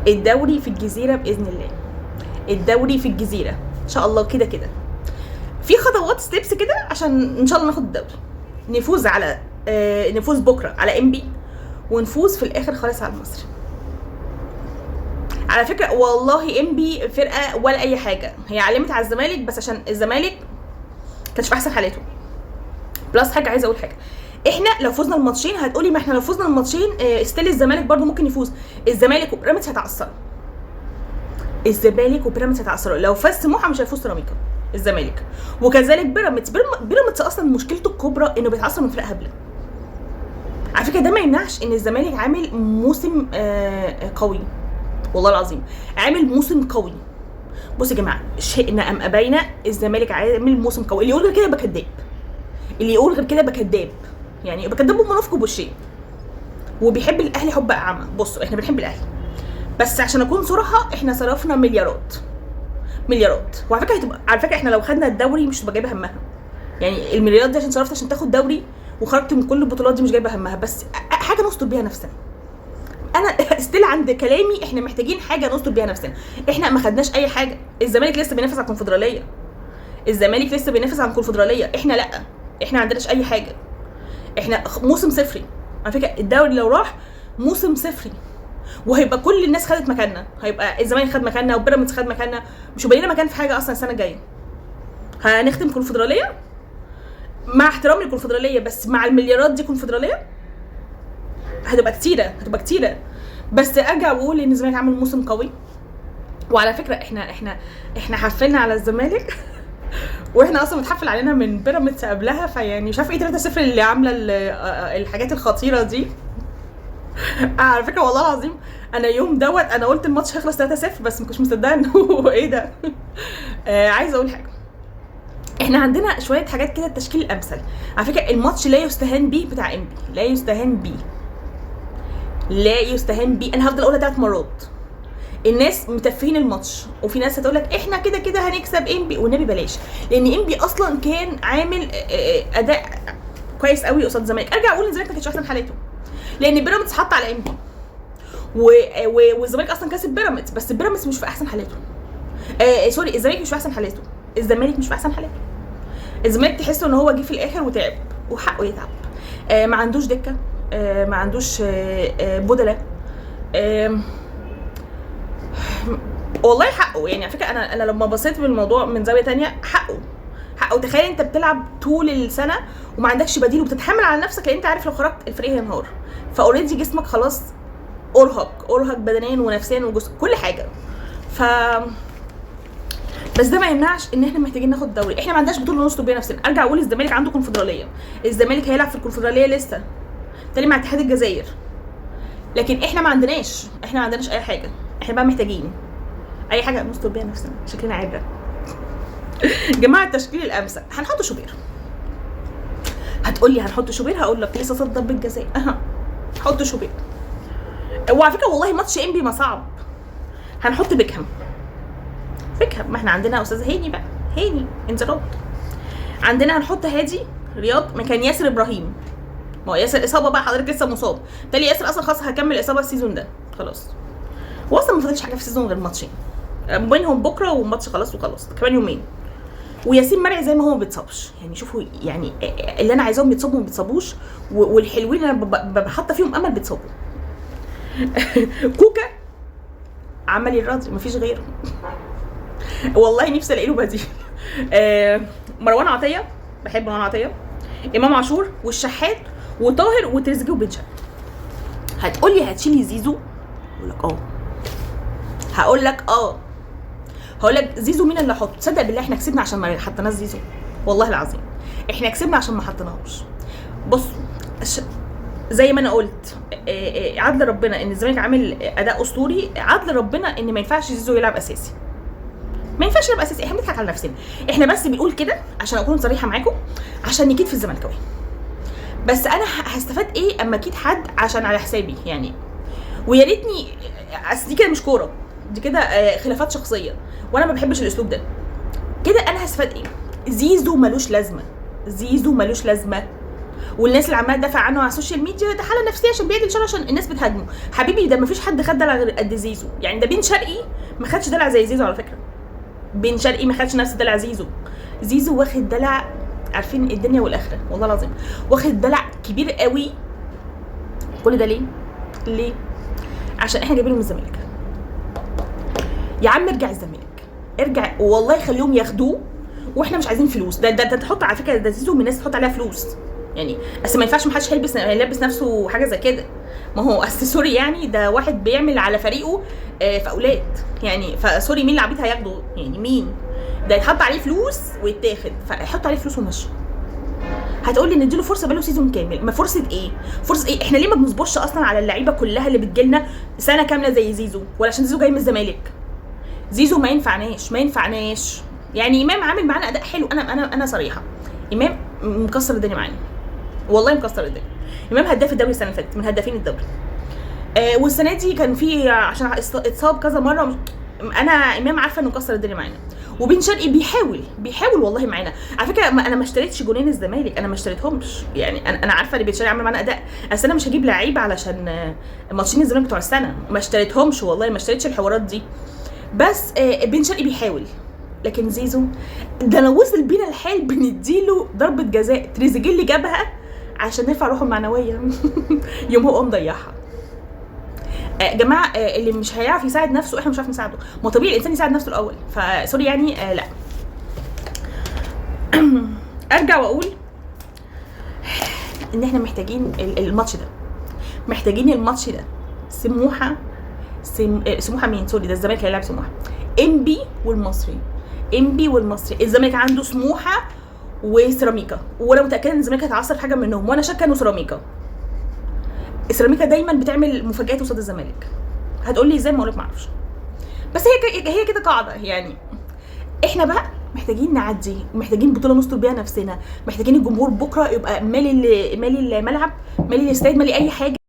الدوري في الجزيره باذن الله، الدوري في الجزيره ان شاء الله. كده كده في خطوات ستيبس كده عشان ان شاء الله ناخد الدوري، نفوز على نفوز بكره على انبي، ونفوز في الاخر خالص على المصري. على فكره والله انبي فرقه ولا اي حاجه، هي علمت على الزمالك بس عشان الزمالك كانش في احسن حالاته. بلس حاجه عايزه اقول حاجه، احنا لو فزنا الماتشين هتقولي ما احنا لو فزنا الماتشين ستيل الزمالك برضو ممكن يفوز. الزمالك وبيراميدز هيتعثروا، الزمالك وبيراميدز هيتعثروا. لو فاز سموحه مش هيفوز سيراميكا الزمالك، وكذلك بيراميدز اصلا مشكلته الكبرى انه بيتعثر من فرق هبله. على فكره ده ما يمنعش ان الزمالك عامل موسم قوي، والله العظيم عامل موسم قوي. بصوا يا جماعه، شئنا ام ابينا الزمالك عامل موسم قوي. اللي يقول غير كده يبقى كداب، اللي يقول غير كده يبقى كداب، يعني يبقى كداب ومنافق بوشين وبيحب الاهلي حب اعمى. بصوا احنا بنحب الاهلي، بس عشان اكون صراحه احنا صرفنا مليارات مليارات. وعلى فكره على فكره احنا لو خدنا الدوري مش هتبقى جايبه همها، يعني المليارات دي عشان صرفت عشان تاخد دوري وخرجت من كل البطولات دي مش جايبه همها، بس حاجه نستر بيها نفسنا. انا استيل عند كلامي احنا محتاجين حاجه نستر بيها نفسنا. احنا ما خدناش اي حاجه، الزمالك لسه بينافس على الكونفدراليه، الزمالك لسه بينافس على الكونفدراليه، احنا لا، احنا ما عندناش اي حاجه، احنا موسم صفري. على فكره الدوري لو راح موسم صفري وهيبقى كل الناس خدت مكاننا، هيبقى الزمالك خد مكاننا وبيراميدز خد مكاننا، مش هيبقى لنا مكان في حاجه اصلا السنه الجايه. هنختم كونفدراليه مع احترامي للكونفدراليه، بس مع المليارات دي كونفدراليه هتبقى كتيره، هتبقى كتيره. بس ارجع واقول ان الزمالك عامل موسم قوي. وعلى فكره احنا حفلنا على الزمالك واحنا اصلا متحفل علينا من بيراميدز قبلها، فيعني مش عارفه ايه 3-0 اللي عامله الحاجات الخطيره دي. على فكره والله العظيم انا يوم دوت انا قلت الماتش هيخلص 3-0 بس ما كنتش مصدقه انه ايه ده. عايزه اقول حاجه، احنا عندنا شويه حاجات كده التشكيل الامثل. على فكره الماتش لا يستهان بيه بتاع انبي، لا يستهان بيه، لا يستهان بيه. انا هفضل اقولها 3 مرات. الناس متفهين الماتش، وفي ناس هتقول لك احنا كده كده هنكسب انبي، والنبي بلاش، لان انبي اصلا كان عامل اداء كويس قوي قصاد الزمالك. ارجع اقول ان الزمالك ما كانش احسن حالاته، لان بيراميدز حط على انبي والزمالك اصلا كسب بيراميدز، بس بيراميدز مش في احسن حالاته. سوري، الزمالك مش في احسن حالاته، الزمالك مش في احسن حالاته. الزمالك تحسه ان هو جه في الاخر وتعب، وحقه يتعب. ما عندوش دكه، ما عندوش بدلاء. والله حقه، يعني على فكره انا لما بصيت بالموضوع من زاويه تانية حقه. تخيل انت بتلعب طول السنه وما عندكش بديل، وبتتحمل على نفسك لان انت عارف لو خرجت الفريق هينهار، فاوريدي جسمك خلاص ارهق بدنيا ونفسيا وجسم كل حاجه. بس ده ما يمنعش ان احنا محتاجين ناخد دوري. احنا ما عندناش بطوله نستر بيها نفسنا. ارجع اقول الزمالك عنده كونفدراليه، الزمالك هيلعب في الكونفدراليه لسه تاني مع اتحاد الجزائر، لكن احنا ما عندناش اي حاجه. احنا بقى محتاجين اي حاجه نستر بيها نفسنا، شكلنا عبره. جماعه التشكيل الامثل هنحط شوبير. هتقولي هنحط شوبير، هقول لك لسه صد ضربه جزاء، حط شوبير. وعلى فكره والله ماتش انبي ما صعب، هنحط بيكهام. ما احنا عندنا استاذ هاني بقى، هاني انزلاط. عندنا هنحط هادي رياض مكان ياسر ابراهيم. ما هو ياسر اصابه بقى، حضرتك لسه مصاب، بالتالي ياسر اصلا خلاص هكمل اصابه السيزون ده خلاص، هو اصلا ما فاضلش حاجه في السيزون غير ماتشين بينهم بكره وماتش خلاص كمان يومين. وياسين مرعي زي ما هو ما بيتصابش، يعني شوفوا يعني اللي انا عايزاهم يتصابوا ما بيتصابوش، والحلوين اللي انا بحط فيهم امل بيتصابوا. كوكا عملي الراضي مفيش غيره. والله نفسي الاقي له بديل. مروان عطيه، بحب مروان عطيه، امام عاشور والشحات وطاهر وتريزيجيه وبن شرقي. هتقولي هتشيلي زيزو، هقول لك هقول لك زيزو مين اللي حطه؟ تصدق بالله احنا كسبنا عشان ما حطيناش زيزو، والله العظيم احنا كسبنا عشان ما حطيناهوش. بصوا زي ما انا قلت، عدل ربنا ان الزمالك عامل اداء اسطوري، عدل ربنا ان ما ينفعش زيزو يلعب اساسي، ما ينفعش يلعب اساسي. احنا بنضحك على نفسنا، احنا بس بنقول كده عشان اكون صريحه معاكم، عشان نكيد في الزملكاويه. بس انا هستفاد ايه اما اكيد حد عشان على حسابي يعني؟ ويا ريتني، اصل دي كده مش كوره، دي كده خلافات شخصيه، وانا ما بحبش الاسلوب ده. كده انا هستفاد ايه؟ زيزو ملوش لازمه، زيزو ملوش لازمه. والناس اللي عماله تدافع عنه على السوشيال ميديا ده حاله نفسيه عشان بيعدل شر عشان الناس بتهاجمه. حبيبي ده مفيش حد خد دلع غير قد زيزو، يعني ده بن شرقي ما خدش دلع زي زيزو على فكره. بن شرقي ما خدش نفس دلع زيزو. زيزو واخد دلع عارفين الدنيا والاخره والله العظيم، واخد دلع كبير قوي. كل ده ليه؟ عشان احنا جايبينه من الزمالك. يا عم ارجع الزمالك، ارجع والله خليهم ياخدوه واحنا مش عايزين فلوس. ده تحط على فكره، ده زيزو من الناس تحط عليها فلوس يعني. اصل ما ينفعش محدش هيلبس نفسه حاجه زي كده. ما هو اصل سوري يعني ده واحد بيعمل على فريقه في اولاد يعني، فسوري مين اللي عبيط هياخده يعني؟ مين ده يتحط عليه فلوس ويتاخد؟ فيحط عليه فلوس ومشي. هتقول لي نديله فرصه بقاله سيزون كامل. ما فرصه ايه؟ فرصه ايه؟ احنا ليه ما بنصبرش اصلا على اللعيبه كلها اللي بتجيلنا سنه كامله زي زيزو؟ ولا عشان زيزو جاي من الزمالك؟ زيزو ما ينفعناش يعني. امام عامل معانا اداء حلو، انا صريحه، امام مكسر الدنيا معانا والله، مكسر الدنيا. امام هداف الدوري السنه اللي فاتت، من هدافين الدوري. والسنه دي كان في عشان اتصاب كذا مره. انا امام عارفه انه مكسر الدنيا معانا. وبن شرقي بيحاول والله معانا على فكره. انا ما اشتريتش جونين الزمالك، انا ما اشتريتهمش يعني. انا عارفه ان بن شرقي عامل معانا اداء، اصل انا مش هجيب لعيبه علشان ماتشين الزمالك بتوع السنه. ما اشتريتهمش والله، ما اشتريتش الحوارات دي. بس بن شرقي بيحاول. لكن زيزو ده لو وصل بينا الحال بنديله ضربه جزاء تريزيجيه اللي جابها عشان نرفع روحه المعنويه يوم هو مضيعها. جماعه اللي مش هيعرف يساعد نفسه احنا مش عارف نساعده. ما طبيعي الانسان يساعد نفسه الاول، فسوري يعني لا. ارجع واقول ان احنا محتاجين الماتش ده، سموحه مين؟ سوري ده الزمالك هيلعب سموحه. انبي والمصري. الزمالك عنده سموحه وسيراميكا، وانا متاكده ان الزمالك هيتعثر في حاجه منهم، وانا شاكه انه سيراميكا دايما بتعمل مفاجآت قصاد الزمالك. هتقول لي ازاي؟ ما اقولك ما اعرفش، بس هي كده قاعده يعني. احنا بقى محتاجين نعدي، محتاجين بطوله نستر بيها نفسنا، محتاجين الجمهور بكره يبقى مالي الملعب، مالي الاستاد، مالي اي حاجه.